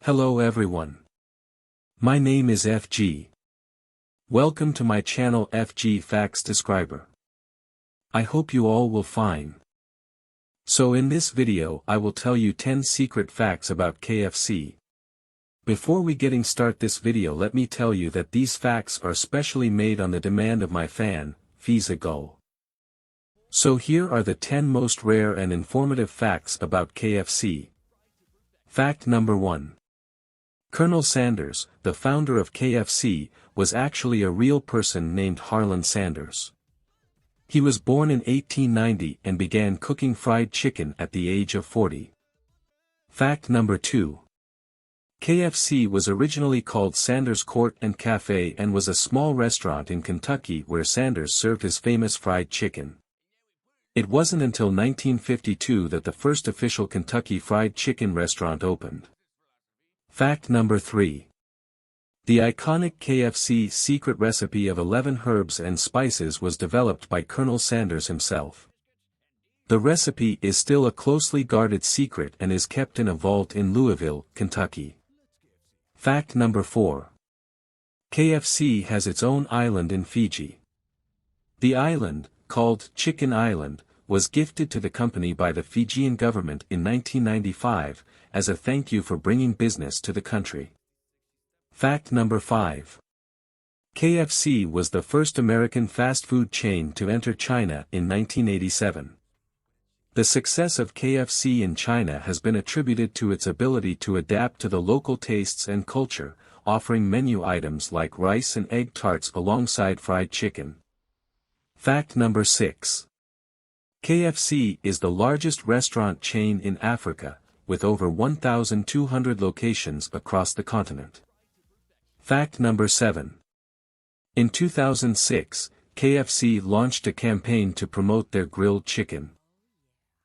Hello everyone. My name is FG. Welcome to my channel FG Facts Describer. I hope you all will fine. So in this video I will tell you 10 secret facts about KFC. Before we getting start this video, let me tell you that these facts are specially made on the demand of my fan, Fiji. So here are the 10 most rare and informative facts about KFC. Fact number 1. Colonel Sanders, the founder of KFC, was actually a real person named Harlan Sanders. He was born in 1890 and began cooking fried chicken at the age of 40. Fact number 2. KFC was originally called Sanders Court and Cafe and was a small restaurant in Kentucky where Sanders served his famous fried chicken. It wasn't until 1952 that the first official Kentucky Fried Chicken restaurant opened. Fact number 3. The iconic KFC secret recipe of 11 herbs and spices was developed by Colonel Sanders himself. The recipe is still a closely guarded secret and is kept in a vault in Louisville, Kentucky. Fact number 4. KFC has its own island in Fiji. The island, called Chicken Island, was gifted to the company by the Fijian government in 1995, as a thank you for bringing business to the country. Fact number 5. KFC was the first American fast food chain to enter China in 1987. The success of KFC in China has been attributed to its ability to adapt to the local tastes and culture, offering menu items like rice and egg tarts alongside fried chicken. Fact number 6. KFC is the largest restaurant chain in Africa, with over 1,200 locations across the continent. Fact number 7. In 2006, KFC launched a campaign to promote their grilled chicken.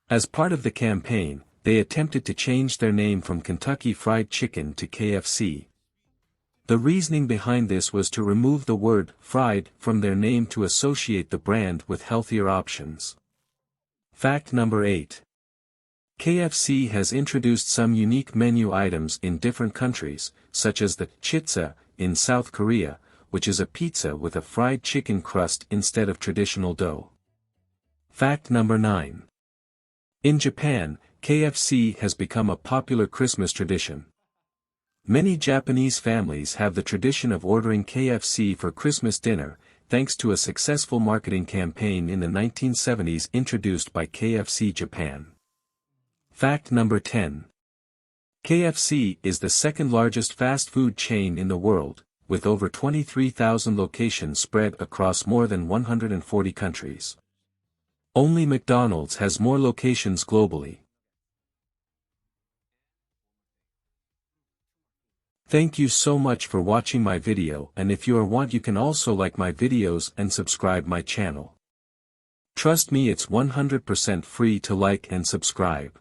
As part of the campaign, they attempted to change their name from Kentucky Fried Chicken to KFC. The reasoning behind this was to remove the word fried from their name to associate the brand with healthier options. Fact number 8. KFC has introduced some unique menu items in different countries, such as the chitsa in South Korea, which is a pizza with a fried chicken crust instead of traditional dough. Fact number 9. In Japan, KFC has become a popular Christmas tradition. Many Japanese families have the tradition of ordering KFC for Christmas dinner, thanks to a successful marketing campaign in the 1970s introduced by KFC Japan. Fact number 10. KFC is the second largest fast food chain in the world, with over 23,000 locations spread across more than 140 countries. Only McDonald's has more locations globally. Thank you so much for watching my video, and if you want you can also like my videos and subscribe my channel. Trust me, it's 100% free to like and subscribe.